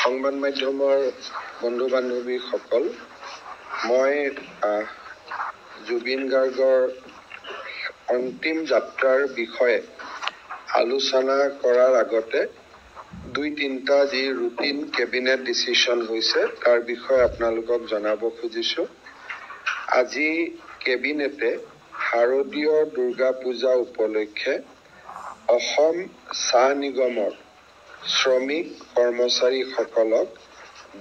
সংবাদ মাধ্যমৰ বন্ধু বান্ধৱীসকল, মই জুবিন গাৰ্গৰ অন্তিম যাত্ৰাৰ বিষয়ে আলোচনা কৰাৰ আগতে দুই তিনিটা যি ৰুটিন কেবিনেট ডিচিশ্যন হৈছে তাৰ বিষয়ে আপোনালোকক জনাব খুজিছোঁ। আজি কেবিনেটে শাৰদীয় দুৰ্গা পূজা উপলক্ষে অসম চাহ নিগমৰ শ্ৰমিক কৰ্মচাৰীসকলক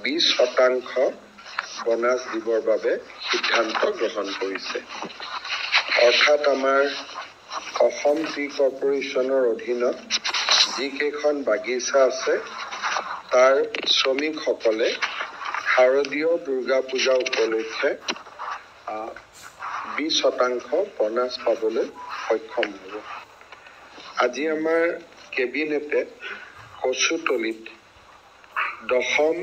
20% বোনাছ দিবৰ বাবে সিদ্ধান্ত গ্ৰহণ কৰিছে। অৰ্থাৎ আমাৰ অসম টি কৰ্পোৰেশ্যনৰ অধীনত যিকেইখন বাগিচা আছে তাৰ শ্ৰমিকসকলে শাৰদীয় দুৰ্গা পূজা উপলক্ষে 20% বোনাছ পাবলৈ সক্ষম হ'ব। আজি আমাৰ কেবিনেটে কচুতলিত 10ম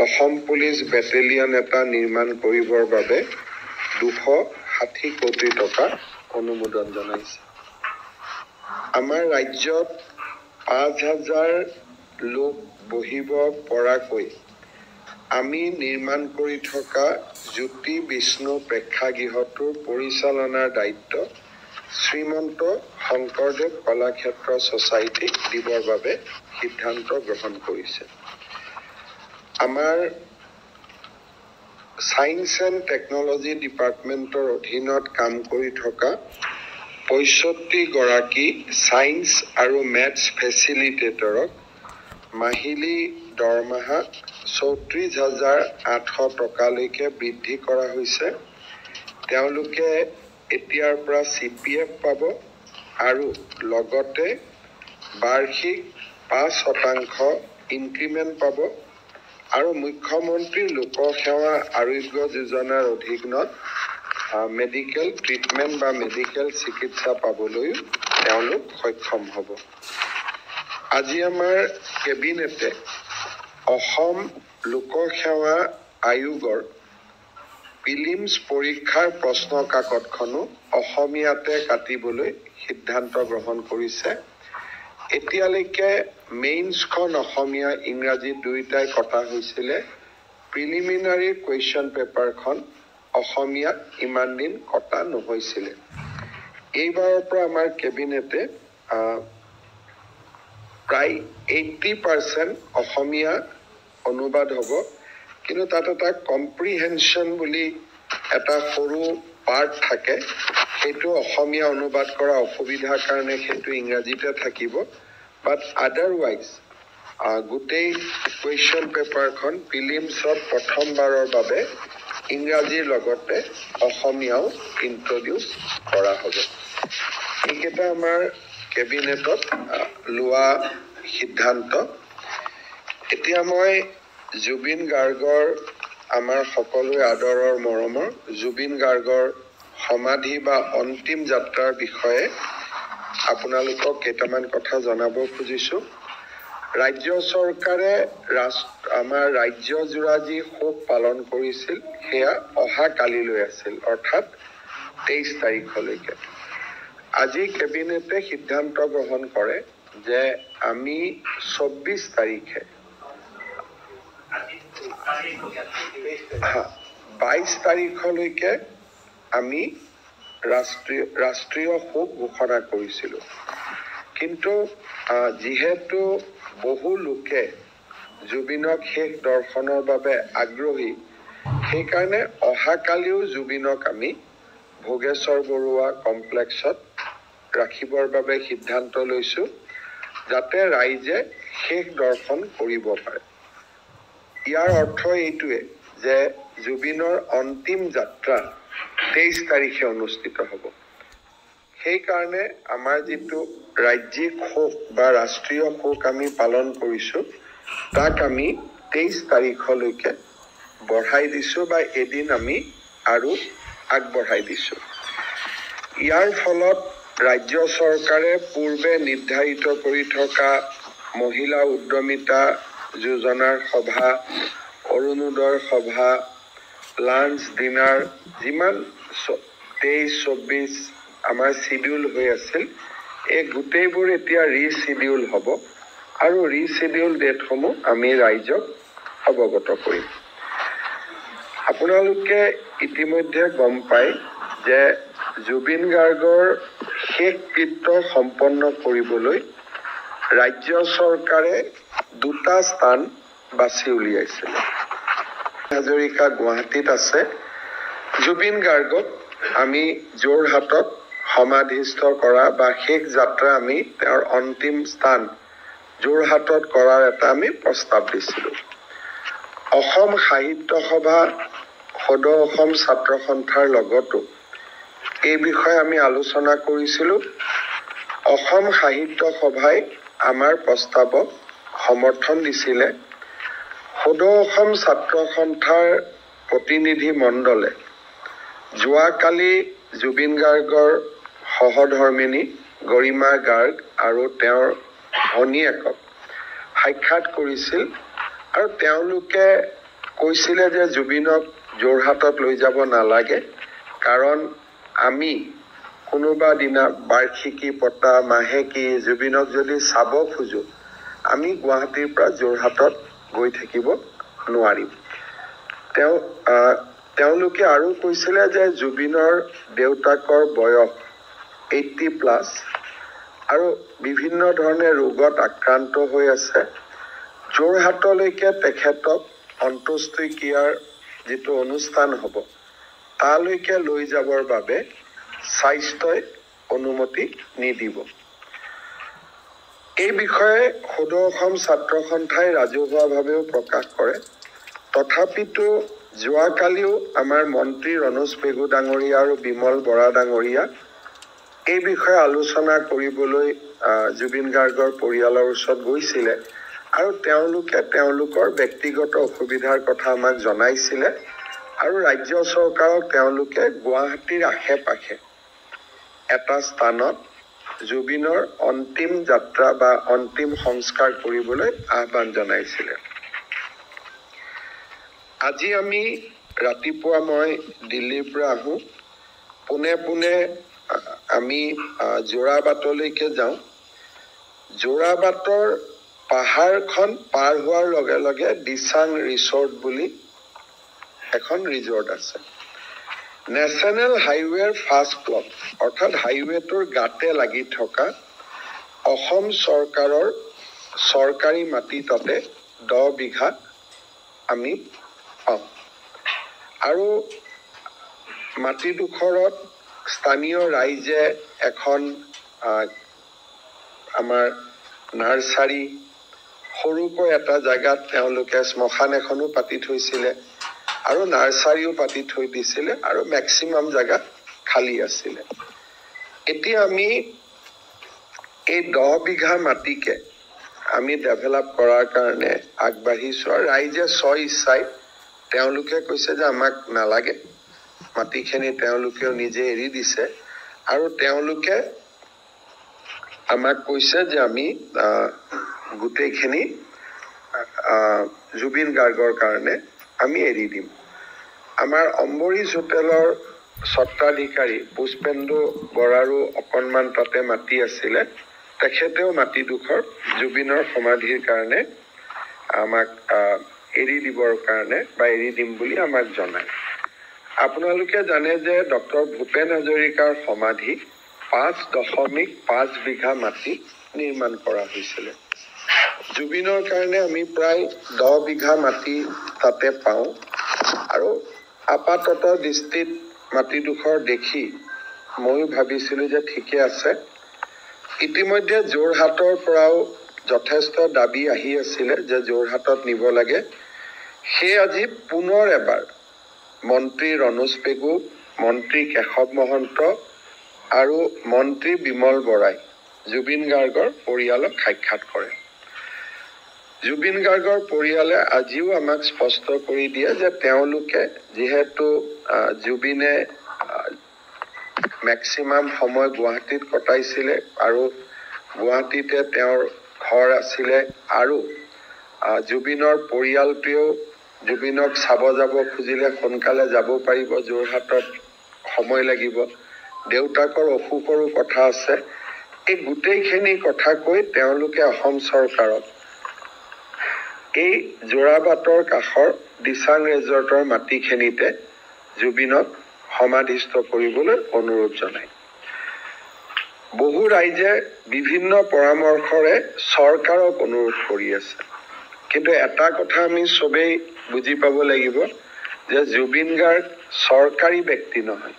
অসম পুলিচ বেটেলিয়ন এটা নিৰ্মাণ কৰিবৰ বাবে 260 কোটি টকা অনুমোদন জনাইছে। আমাৰ ৰাজ্যত 5,000 লোক বহিব পৰাকৈ আমি নিৰ্মাণ কৰি থকা জ্যোতি বিষ্ণু প্ৰেক্ষাগৃহটোৰ পৰিচালনাৰ দায়িত্ব শ্ৰীমন্ত শংকৰদেৱ কলাক্ষেত্ৰ ছ'চাইটিক দিবৰ বাবে সিদ্ধান্ত গ্ৰহণ কৰিছে। আমাৰ ছায়েন্স এণ্ড টেকনলজি ডিপাৰ্টমেণ্টৰ অধীনত কাম কৰি থকা 65 গৰাকী ছায়েন্স আৰু মেথছ ফেচিলিটেটৰক মাহিলী দৰমহা 34,800 টকালৈকে বৃদ্ধি কৰা হৈছে। তেওঁলোকে এতিয়াৰ পৰা CPF পাব আৰু লগতে বাৰ্ষিক 5% ইনক্ৰিমেণ্ট পাব আৰু মুখ্যমন্ত্ৰী লোকসেৱা আৰোগ্য যোজনাৰ অধীনত মেডিকেল ট্ৰিটমেণ্ট বা মেডিকেল চিকিৎসা পাবলৈও তেওঁলোক সক্ষম হ'ব। আজি আমাৰ কেবিনেটে অসম লোকসেৱা আয়োগৰ প্ৰিলিমছ পৰীক্ষাৰ প্ৰশ্ন কাকতখনো অসমীয়াতে কাটিবলৈ সিদ্ধান্ত গ্ৰহণ কৰিছে। এতিয়ালৈকে মেইনছখন অসমীয়া ইংৰাজী দুয়োটাই কটা হৈছিলে। প্ৰিলিমিনাৰী কুৱেশ্যন পেপাৰখন অসমীয়াত ইমান দিন কটা নহৈছিলে। এইবাৰৰ পৰা আমাৰ কেবিনেটে প্ৰায় 80% অসমীয়া অনুবাদ হ'ব, কিন্তু তাত এটা কম্প্ৰিহেনশ্যন বুলি এটা সৰু পাৰ্ট থাকে, সেইটো অসমীয়া অনুবাদ কৰা অসুবিধাৰ কাৰণে সেইটো ইংৰাজীতে থাকিব। বাট আদাৰৱাইজ গোটেই কুৱেশ্যন পেপাৰখন প্ৰিলিমছত প্ৰথমবাৰৰ বাবে ইংৰাজীৰ লগতে অসমীয়াও ইন্ট্ৰডিউচ কৰা হ'ব। এইকেইটা আমাৰ কেবিনেটত লোৱা সিদ্ধান্ত। এতিয়া মই জুবিন গাৰ্গৰ, আমাৰ সকলোৱে আদৰৰ মৰমৰ জুবিন গাৰ্গৰ সমাধি বা অন্তিম যাত্ৰাৰ বিষয়ে আপোনালোকক কেইটামান কথা জনাব খুজিছোঁ। ৰাজ্য চৰকাৰে আমাৰ ৰাজ্যজোৰা যি শোক পালন কৰিছিল সেয়া অহা কালিলৈ আছিল, অৰ্থাৎ 23 তাৰিখলৈকে। আজি কেবিনেটে সিদ্ধান্ত গ্ৰহণ কৰে যে আমি 24 তাৰিখে 22 তাৰিখলৈকে আমি ৰাষ্ট্ৰীয় শোক ঘোষণা কৰিছিলোঁ। কিন্তু যিহেতু বহু লোকে জুবিনক শেষ দৰ্শনৰ বাবে আগ্ৰহী, সেইকাৰণে অহাকালিও জুবিনক আমি ভোগেশ্বৰ বৰুৱা কমপ্লেক্সত ৰাখিবৰ বাবে সিদ্ধান্ত লৈছোঁ, যাতে ৰাইজে শেষ দৰ্শন কৰিব পাৰে। ইয়াৰ অৰ্থ এইটোৱে যে জুবিনৰ অন্তিম যাত্ৰা 23 তাৰিখে অনুষ্ঠিত হ'ব। সেইকাৰণে আমাৰ যিটো ৰাজ্যিক শোক বা ৰাষ্ট্ৰীয় শোক আমি পালন কৰিছোঁ তাক আমি 23 তাৰিখলৈকে বঢ়াই দিছোঁ বা এদিন আমি আৰু আগবঢ়াই দিছোঁ। ইয়াৰ ফলত ৰাজ্য চৰকাৰে পূৰ্বে নিৰ্ধাৰিত কৰি থকা মহিলা উদ্যমিতা যোজনাৰ সভা, অৰুণোদয় সভা, লাঞ্চ ডিনাৰ যিমান 23-24 আমাৰ শিডিউল হৈ আছিল এই গোটেইবোৰ এতিয়া ৰিচিডিউল হ'ব আৰু ৰিচিডিউল ডেটসমূহ আমি ৰাইজক অৱগত কৰিম। আপোনালোকে ইতিমধ্যে গম পায় যে জুবিন গাৰ্গৰ শেষকৃত্য সম্পন্ন কৰিবলৈ ৰাজ্য চৰকাৰে 2টা স্থান বাছি উলিয়াইছিল। হাজৰিকা গুৱাহাটীত আছে, জুবিন গাৰ্গক আমি যোৰহাটত সমাধিস্থ কৰা বা শেষ যাত্ৰা আমি তেওঁৰ অন্তিম স্থান যোৰহাটত কৰাৰ এটা আমি প্ৰস্তাৱ দিছিলোঁ। অসম সাহিত্য সভা, সদৌ অসম ছাত্ৰ সন্থাৰ লগতো এই বিষয়ে আমি আলোচনা কৰিছিলোঁ। অসম সাহিত্য সভাই আমাৰ প্ৰস্তাৱক সমৰ্থন দিছিলে। সদৌ অসম ছাত্ৰ সন্থাৰ প্ৰতিনিধি মণ্ডলে যোৱাকালি জুবিন গাৰ্গৰ সহধৰ্মিনী গৰিমা গাৰ্গ আৰু তেওঁৰ ভনীয়েকক সাক্ষাৎ কৰিছিল আৰু তেওঁলোকে কৈছিলে যে জুবিনক যোৰহাটত লৈ যাব নালাগে, কাৰণ আমি কোনোবা দিনা বাৰ্ষিকী পতা মাহেকী জুবিনক যদি চাব খোজো আমি গুৱাহাটীৰ পৰা যোৰহাটত গৈ থাকিব নোৱাৰিম। তেওঁলোকে আৰু কৈছিলে যে জুবিনৰ দেউতাকৰ বয়স 80+ আৰু বিভিন্ন ধৰণে ৰোগত আক্ৰান্ত হৈ আছে। যোৰহাটলৈকে তেখেতক অন্ত্যেষ্টিক্ৰিয়াৰ যিটো অনুষ্ঠান হ'ব তালৈকে লৈ যাবৰ বাবে স্বাস্থ্যই অনুমতি নিদিব। এই বিষয়ে সদৌ অসম ছাত্ৰ সন্থাই ৰাজহুৱাভাৱেও প্ৰকাশ কৰে। তথাপিতো যোৱাকালিও আমাৰ মন্ত্ৰী ৰণোজ পেগু ডাঙৰীয়া আৰু বিমল বৰা ডাঙৰীয়া এই বিষয়ে আলোচনা কৰিবলৈ জুবিন গাৰ্গৰ পৰিয়ালৰ ওচৰত গৈছিলে আৰু তেওঁলোকে তেওঁলোকৰ ব্যক্তিগত অসুবিধাৰ কথা আমাক জনাইছিলে আৰু ৰাজ্য চৰকাৰক তেওঁলোকে গুৱাহাটীৰ আশে-পাশে এটা স্থানত জুবিনৰ অন্তিম যাত্ৰা বা অন্তিম সংস্কাৰ কৰিবলৈ আহ্বান জনাইছিলে। আজি আমি ৰাতিপুৱা মই দিল্লীৰ পৰা আহোঁ, পোনে আমি যোৰাবাটলৈকে যাওঁ। যোৰাবাটৰ পাহাৰখন পাৰ হোৱাৰ লগে লগে দিচাং ৰিচৰ্ট বুলি এখন ৰিজৰ্ট আছে। নেশ্যনেল হাইৱেৰ ফাৰ্ষ্ট ব্লক অৰ্থাৎ হাইৱেটোৰ গাতে লাগি থকা অসম চৰকাৰৰ চৰকাৰী মাটি তাতে 10 বিঘা আমি পাওঁ আৰু মাটিডোখৰত স্থানীয় ৰাইজে এখন আমাৰ নাৰ্চাৰী সৰুকৈ এটা জেগাত তেওঁলোকে শ্মশান এখনো পাতি থৈছিলে আৰু নাৰ্চাৰীও পাতি থৈ দিছিলে আৰু মেক্সিমাম জেগা খালী আছিলে। এতিয়া আমি এই 10 বিঘা মাটিকে আমি ডেভেলপ কৰাৰ কাৰণে আগবাঢ়িছোঁ আৰু ৰাইজে ইচ্ছাই তেওঁলোকে কৈছে যে আমাক নালাগে, মাটিখিনি তেওঁলোকেও নিজে এৰি দিছে আৰু তেওঁলোকে আমাক কৈছে যে আমি গোটেইখিনি জুবিন গাৰ্গৰ কাৰণে আমি এৰি দিম। আমাৰ অম্বৰীজ হোটেলৰ স্বত্বাধিকাৰী পুষ্পেন্দু বৰাৰো অকণমান তাতে মাটি আছিলে, তেখেতেও মাটিডোখৰ জুবিনৰ সমাধিৰ কাৰণে আমাক এৰি দিবৰ কাৰণে বা এৰি দিম বুলি আমাক জনায়। আপোনালোকে জানে যে ডক্টৰ ভূপেন হাজৰিকাৰ সমাধি 5.5 বিঘা মাটি নিৰ্মাণ কৰা হৈছিলে। জুবিনৰ কাৰণে আমি প্ৰায় 10 বিঘা মাটি তাতে পাওঁ আৰু আপাতত দৃষ্টিত মাটিডোখৰ দেখি ময়ো ভাবিছিলোঁ যে ঠিকে আছে। ইতিমধ্যে যোৰহাটৰ পৰাও যথেষ্ট দাবী আহি আছিলে যে যোৰহাটত নিব লাগে। সেয়ে আজি পুনৰ এবাৰ মন্ত্ৰী ৰণোজ পেগু, মন্ত্ৰী কেশৱ মহন্ত, আৰু মন্ত্ৰী বিমল বৰাই জুবিন গাৰ্গৰ পৰিয়ালক সাক্ষাৎ কৰে। জুবিন গাৰ্গৰ পৰিয়ালে আজিও আমাক স্পষ্ট কৰি দিয়ে যে তেওঁলোকে যিহেতু জুবিনে মেক্সিমাম সময় গুৱাহাটীত কটাইছিলে আৰু গুৱাহাটীতে তেওঁৰ ঘৰ আছিলে আৰু জুবিনৰ পৰিয়ালটোৱেও জুবিনক চাব যাব খুজিলে সোনকালে যাব পাৰিব, যোৰহাটত সময় লাগিব, দেউতাকৰ অসুখৰো কথা আছে। এই গোটেইখিনি কথা কৈ তেওঁলোকে অসম চৰকাৰক এই যোৰাবাটৰ কাষৰ দিচাং ৰিজৰ্টৰ মাটিখিনিতে জুবিনক সমাধিস্থ কৰিবলৈ অনুৰোধ জনায়। বহু ৰাইজে বিভিন্ন পৰামৰ্শৰে চৰকাৰক অনুৰোধ কৰি আছে, কিন্তু এটা কথা আমি চবেই বুজি পাব লাগিব যে জুবিন গাৰ্গ চৰকাৰী ব্যক্তি নহয়,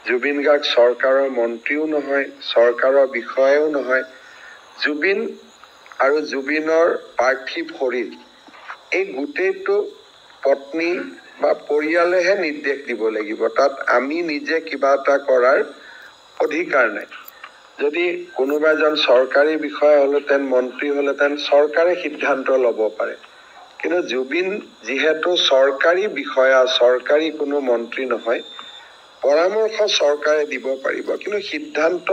জুবিন গাৰ্গ চৰকাৰৰ মন্ত্ৰীও নহয়, চৰকাৰৰ বিষয়াও নহয়। জুবিন আৰু জুবিনৰ পাৰ্থিৱ শৰীৰ এই গোটেইটো পত্নী বা পৰিয়ালেহে নিৰ্দেশ দিব লাগিব, তাত আমি নিজে কিবা এটা কৰাৰ অধিকাৰ নাই। যদি কোনোবা এজন চৰকাৰী বিষয়া হ'লেহেঁতেন, মন্ত্ৰী হ'লেহেঁতেন, চৰকাৰে সিদ্ধান্ত ল'ব পাৰে, কিন্তু জুবিন যিহেতু চৰকাৰী বিষয়া, চৰকাৰী কোনো মন্ত্ৰী নহয়, পৰামৰ্শ চৰকাৰে দিব পাৰিব কিন্তু সিদ্ধান্ত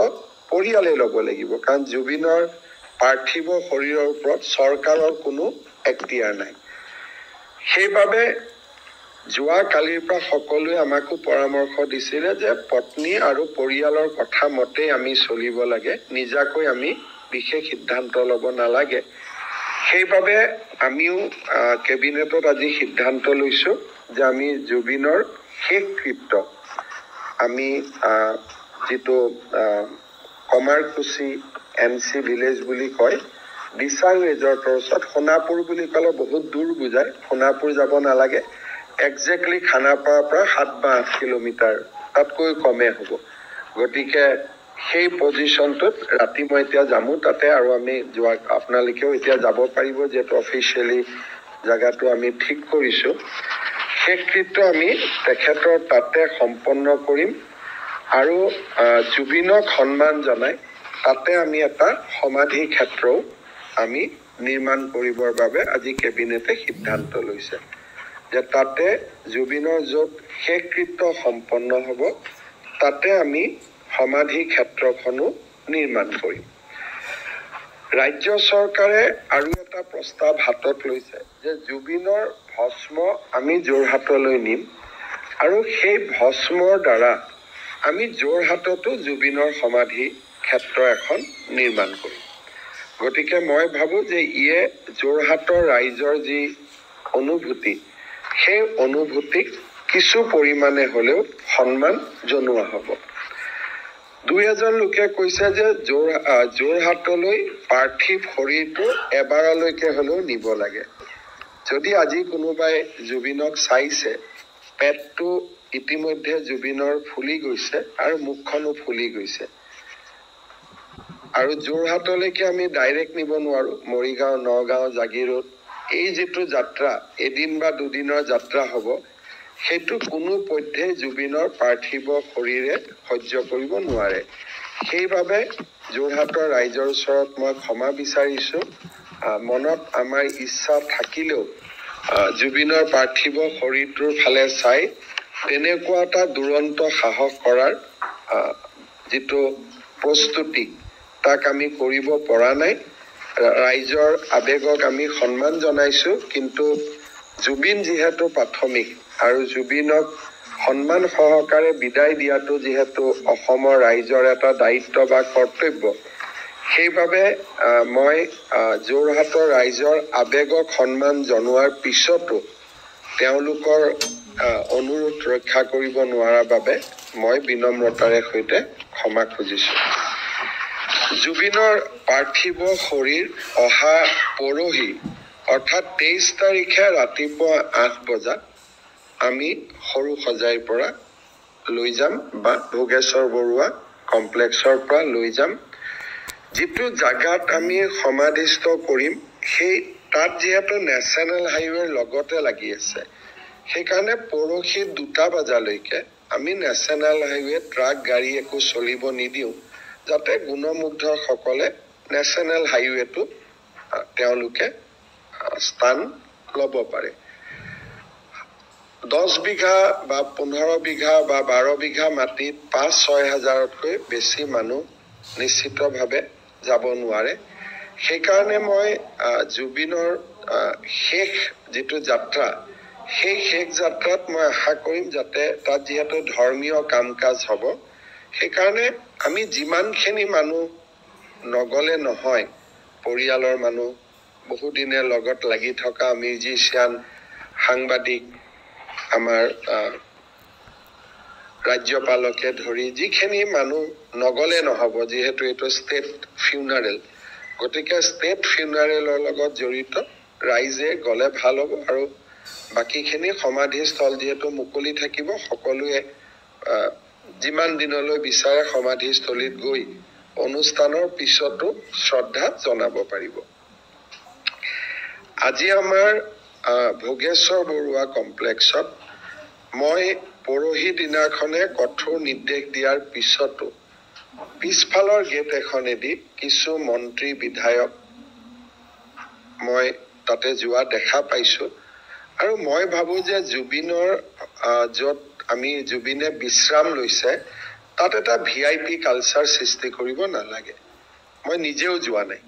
পৰিয়ালে ল'ব লাগিব, কাৰণ জুবিনৰ পাৰ্থিৱ শৰীৰৰ ওপৰত চৰকাৰৰ কোনো এখতিয়াৰ নাই। সেইবাবে যোৱা কালিৰ পৰা সকলোৱে আমাকো পৰামৰ্শ দিছিলে যে পত্নী আৰু পৰিয়ালৰ কথা মতেই আমি চলিব লাগে, নিজাকৈ আমি বিশেষ সিদ্ধান্ত ল'ব নালাগে। সেইবাবে আমিও কেবিনেটত আজি সিদ্ধান্ত লৈছোঁ যে আমি জুবিনৰ শেষ কৃত্য আমি যিটো কমাৰকুছি NC ভিলেজ বুলি কয়, দিচাং ৰিজৰ্টৰ ওচৰত, সোণাপুৰ বুলি ক'লে বহুত দূৰ বুজায়, সোণাপুৰ যাব নালাগে, একজেক্টলি খানাপাৰাৰ পৰা 7 বা 8 কিলোমিটাৰ, তাতকৈ কমে হ'ব। গতিকে সেই পজিশ্যনটোত ৰাতি মই এতিয়া যামো তাতে, আৰু আমি আপোনালোকেও এতিয়া যাব পাৰিব যিহেতু অফিচিয়েলি জেগাটো আমি ঠিক কৰিছোঁ। শেষকৃত্য আমি তেখেতৰ তাতে সম্পন্ন কৰিম আৰু জুবিনক সন্মান জনাই তাতে আমি এটা সমাধি ক্ষেত্ৰও আমি নিৰ্মাণ কৰিবৰ বাবে আজি কেবিনেটে সিদ্ধান্ত লৈছে যে তাতে জুবিনৰ য'ত শেষকৃত্য সম্পন্ন হ'ব তাতে আমি সমাধি ক্ষেত্ৰখনো নিৰ্মাণ কৰিম। ৰাজ্য চৰকাৰে আৰু এটা প্ৰস্তাৱ হাতত লৈছে যে জুবিনৰ ভস্ম আমি যোৰহাটলৈ নিম আৰু সেই ভস্মৰ দ্বাৰা আমি যোৰহাটতো জুবিনৰ সমাধি ক্ষেত্ৰ এখন নিৰ্মাণ কৰিম। গতিকে মই ভাবোঁ যে ইয়ে যোৰহাটৰ ৰাইজৰ যি অনুভূতি, সেই অনুভূতিক কিছু পৰিমাণে হ'লেও সন্মান জনোৱা হ'ব। দুই এজন লোকে কৈছে যে যোৰহাটলৈ পাৰ্থিৱ শৰীৰটো এবাৰলৈকে হ'লেও নিব লাগে। যদি আজি কোনোবাই জুবিনক চাইছে, পেটটো ইতিমধ্যে জুবিনৰ ফুলি গৈছে আৰু মুখখনো ফুলি গৈছে, আৰু যোৰহাটলৈকে আমি ডাইৰেক্ট নিব নোৱাৰোঁ, মৰিগাঁও, নগাঁও, জাগিৰোড, এই যিটো যাত্ৰা এদিন বা দুদিনৰ যাত্ৰা হ'ব, সেইটো কোনো পধ্যেই জুবিনৰ পাৰ্থিৱ শৰীৰে সহ্য কৰিব নোৱাৰে। সেইবাবে যোৰহাটৰ ৰাইজৰ ওচৰত মই ক্ষমা বিচাৰিছোঁ। মনত আমাৰ ইচ্ছা থাকিলেও জুবিনৰ পাৰ্থিৱ শৰীৰটোৰ ফালে চাই তেনেকুৱা এটা দুৰন্ত সাহস কৰাৰ যিটো প্ৰস্তুতি তাক আমি কৰিব পৰা নাই। ৰাইজৰ আৱেগক আমি সন্মান জনাইছোঁ, কিন্তু জুবিন যিহেতু প্ৰাথমিক আৰু জুবিনক সন্মান সহকাৰে বিদায় দিয়াটো যিহেতু অসমৰ ৰাইজৰ এটা দায়িত্ব বা কৰ্তব্য, সেইবাবে মই যোৰহাটৰ ৰাইজৰ আৱেগক সন্মান জনোৱাৰ পিছতো তেওঁলোকৰ অনুৰোধ ৰক্ষা কৰিব নোৱাৰাৰ বাবে মই বিনম্ৰতাৰে সৈতে ক্ষমা খুজিছোঁ। জুবিনৰ পাৰ্থিৱ শৰীৰ অহা পৰহি অৰ্থাৎ 23 তাৰিখে ৰাতিপুৱা 8 বজাত আমি সৰু সজাইৰ পৰা লৈ যাম বা ভোগেশ্বৰ বৰুৱা কমপ্লেক্সৰ পৰা লৈ যাম। যিটো জাগাত আমি সমাধিস্থ কৰিম, সেই তাত যিহেতু নেশ্যনেল হাইৱেৰ লগতে লাগি আছে, সেইকাৰণে পৰহি 2টা বজালৈকে আমি নেশ্যনেল হাইৱে ট্ৰাক গাড়ী একো চলিব নিদিওঁ যাতে গুণমুগ্ধসকলে নেশ্যনেল হাইৱেটো তেওঁলোকে স্থান ল'ব পাৰে 10 বিঘা বা 15 বিঘা বা 12 বিঘা মাটিত 5-6 হাজাৰতকৈ বেছি মানুহ নিশ্চিতভাৱে যাব নোৱাৰে সেইকাৰণে মই জুবিনৰ শেষ যেটো যাত্ৰা সেই শেষ যাত্ৰাত মই আশা কৰিম যাতে তাত যেহেতু ধৰ্মীয় কাম-কাজ হ'ব সেইকাৰণে আমি যিমানখিনি মানুহ নগলে নহয় পৰিয়ালৰ মানুহ বহুদিনে লগত লাগি থকা মিউজিচিয়ান সাংবাদিক আমাৰ ৰাজ্যপালকে ধৰি যিখিনি মানুহ নগলে নহব যেহেতু এটো ষ্টেট ফিউনাৰেল গতিকে ষ্টেট ফিউনাৰেলৰ লগত জড়িত ৰাইজে গলে ভাল হ'ব আৰু বাকিখিনি সমাধিস্থল যেহেতু মুকলি থাকিব সকলোৱে যিমান দিনলৈ বিচাৰে সমাধিস্থলীত গৈ অনুষ্ঠানৰ পিছতো শ্ৰদ্ধা জনাব পাৰিব আজি আমাৰ ভোগেশ্বৰ বৰুৱা কমপ্লেক্সত মই পৰহি দিনাখনে কঠোৰ নিৰ্দেশ দিয়াৰ পিছতো পিছফালৰ গেট এখনেদি কিছু মন্ত্ৰী বিধায়ক মই তাতে যোৱা দেখা পাইছো আৰু মই ভাবো যে জুবিনৰ যত আমি জুবিনে বিশ্ৰাম লৈছে তাত এটা ভিআইপি কালচাৰ সৃষ্টি কৰিব নালাগে মই নিজেও যোৱা নাই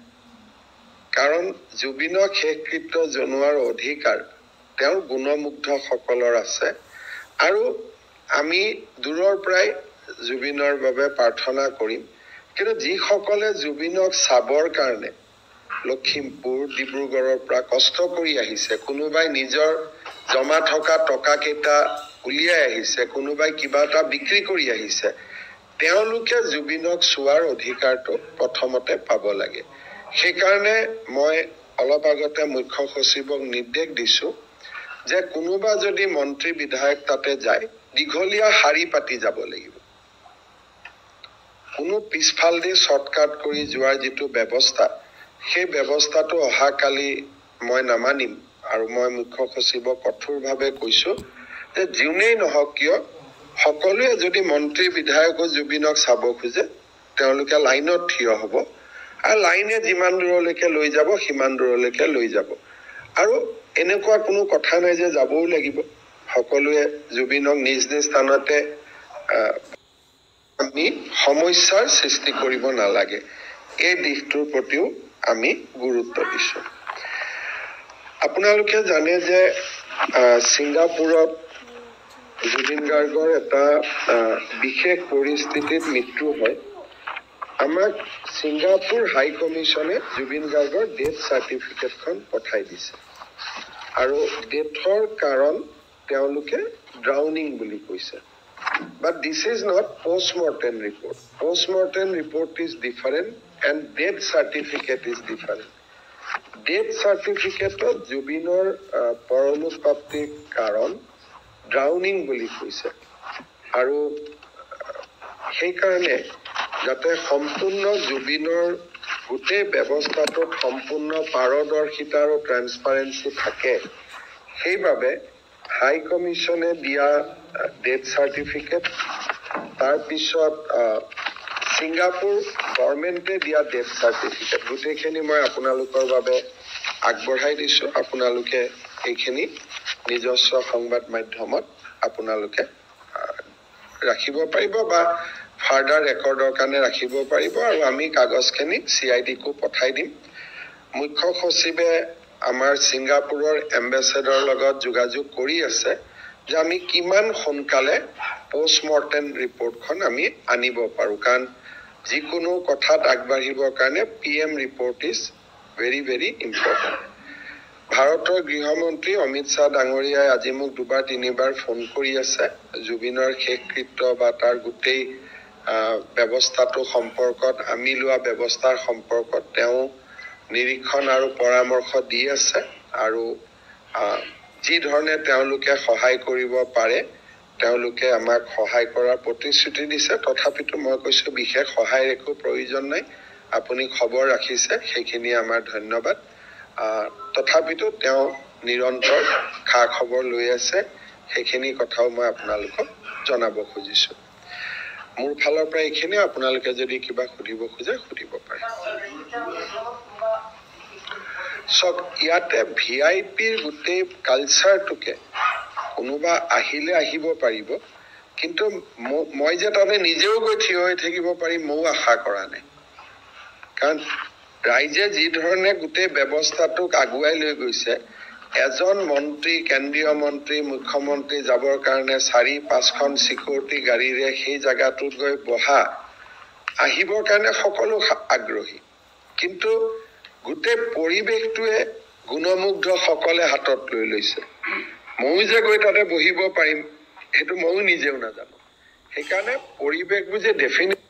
কাৰণ জুবিনক শেষকৃত্য জনোৱাৰ অধিকাৰ তেওঁৰ গুণমুগ্ধসকলৰ আছে আৰু আমি দূৰৰ পৰাই জুবিনৰ বাবে প্ৰাৰ্থনা কৰিম কিন্তু যিসকলে জুবিনক চাবৰ কাৰণে লখিমপুৰ ডিব্ৰুগড়ৰ পৰা কষ্ট কৰি আহিছে কোনোবাই নিজৰ জমা থকা টকা কেইটা উলিয়াই আহিছে কোনোবাই কিবা এটা বিক্ৰী কৰি আহিছে তেওঁলোকে জুবিনক চোৱাৰ অধিকাৰটো প্ৰথমতে পাব লাগে সেইকাৰণে মই অলপ আগতে মুখ্য সচিবক নিৰ্দেশ দিছো যে কোনোবা যদি মন্ত্ৰী বিধায়ক তাতে যায় দীঘলীয়া শাৰী পাতি যাব লাগিব কোনো পিছফালদি শৰ্টকাট কৰি যোৱাৰ যেটো ব্যৱস্থা সেই ব্যৱস্থাটো অহাকালি মই নামানিম আৰু মই মুখ্য সচিবক কঠোৰভাৱে কৈছো যে যিনেই নহওক কিয় সকলোৱে যদি মন্ত্ৰী বিধায়ক জুবিনক চাব খোজে তেওঁলোকে লাইনত থিয় হ'ব আৰু লাইনে যিমান দূৰলৈকে লৈ যাব সিমান দূৰলৈকে লৈ যাব আৰু এনেকুৱা কোনো কথা নাই যে যাবও লাগিব সকলোৱে জুবিনক নিজ নিজ স্থানতে আমি সমস্যাৰ সৃষ্টি কৰিব নালাগে এই দিশটোৰ প্ৰতিও আমি গুৰুত্ব দিছো আপোনালোকে জানে যে সিংগাপুৰত জুবিন গাৰ্গৰ এটা বিশেষ পৰিস্থিতিত মৃত্যু হয় আমাক সিংগাপুৰ হাই কমিশনে জুবিন গাৰ্গৰ ডেথ সাৰ্টিফিকেটখন পঠাই দিছে আৰু ডেথৰ কাৰণ তেওঁলোকে ড্ৰাউনিং বুলি কৈছে but this is not post-mortem report post-mortem report is different and death certificate is different death certificate জুবিনৰ পৰলোকপ্ৰাপ্তিৰ কাৰণ ড্ৰাউনিং বুলি কৈছে আৰু সেই কাৰণে যাতে সম্পূৰ্ণ জুবিনৰ গোটেই ব্যৱস্থাটোত সম্পূৰ্ণ পাৰদৰ্শিতা আৰু ট্ৰান্সপাৰেন্সি থাকে সেইভাবে হাই কমিশনে দিয়া ডেথ সাৰ্টিফিকেট তাৰ পিছত সিংগাপুৰ গভৰ্ণমেণ্টে দিয়া ডেথ সাৰ্টিফিকেট গোটেইখিনি মই আপোনালোকৰ বাবে আগবঢ়াই দিছো আপোনালোকে এইখিনি নিজস্ব সংবাদ মাধ্যমত আপোনালোকে ৰাখিব পাৰিব বা ফাৰ্ডাৰ ৰেকৰ্ডৰ কাৰণে ৰাখিব পাৰিব আৰু আমি কাগজখিনি CID কো পঠাই দিম মুখ্য সচিবে আমাৰ সিংগাপুৰৰ এম্বেছাডৰ লগত যোগাযোগ কৰি আছে যে আমি কিমান সোনকালে পোষ্টমৰ্টেম ৰিপৰ্টখন আমি আনিব পাৰো কাৰণ যিকোনো কথাত আগবাঢ়িবৰ কাৰণে PM report is very very important ভাৰতৰ গৃহমন্ত্ৰী অমিত শাহ ডাঙৰীয়াই আজি মোক দুবাৰ তিনিবাৰ ফোন কৰি আছে জুবিনৰ শেষকৃত্য বা তাৰ গোটেই ব্যৱস্থাটো সম্পৰ্কত আমি লোৱা ব্যৱস্থাৰ সম্পৰ্কত তেওঁ নিৰীক্ষণ আৰু পৰামৰ্শ দি আছে আৰু যি ধৰণে তেওঁলোকে সহায় কৰিব পাৰে তেওঁলোকে আমাক সহায় কৰাৰ প্ৰতিশ্ৰুতি দিছে তথাপিতো মই কৈছো বিশেষ সহায়ৰ একো প্ৰয়োজন নাই আপুনি খবৰ ৰাখিছে সেইখিনি আমাৰ ধন্যবাদ তথাপিতো তেওঁ নিৰন্তৰ খা খবৰ লৈ আছে সেইখিনি কথাও মই আপোনালোকক জনাব খুজিছো মোৰ ফালৰ পৰা এইখিনি আপোনালোকে যদি কিবা সুধিব খোজে সুধিব পাৰে সব ইয়াতে ভিআইপিৰ গোটেই কালচাৰটোকে কোনোবা আহিলে আহিব পাৰিব কিন্তু মই যে তাতে নিজেও গৈ থিয় হৈ থাকিব পাৰিম মই আশা কৰা নাই কাৰণ ৰাইজে যি ধৰণে গোটেই ব্যৱস্থাটোক আগুৱাই লৈ গৈছে এজন মন্ত্ৰী কেন্দ্ৰীয় মন্ত্ৰী মুখ্যমন্ত্ৰী যাবৰ কাৰণে 4-5খন সিকিউৰিটি গাড়ীৰে সেই জায়গাটোত গৈ বহা আহিবৰ কাৰণে সকলো আগ্ৰহী কিন্তু গোটেই পৰিৱেশটোৱে গুণমুগ্ধ সকলে হাতত লৈ লৈছে মই যে গৈ তাতে বহিব পাৰিম সেইটো মই নিজেও নাজানো সেইকাৰণে পৰিৱেশবোৰ যে ডেফিনেট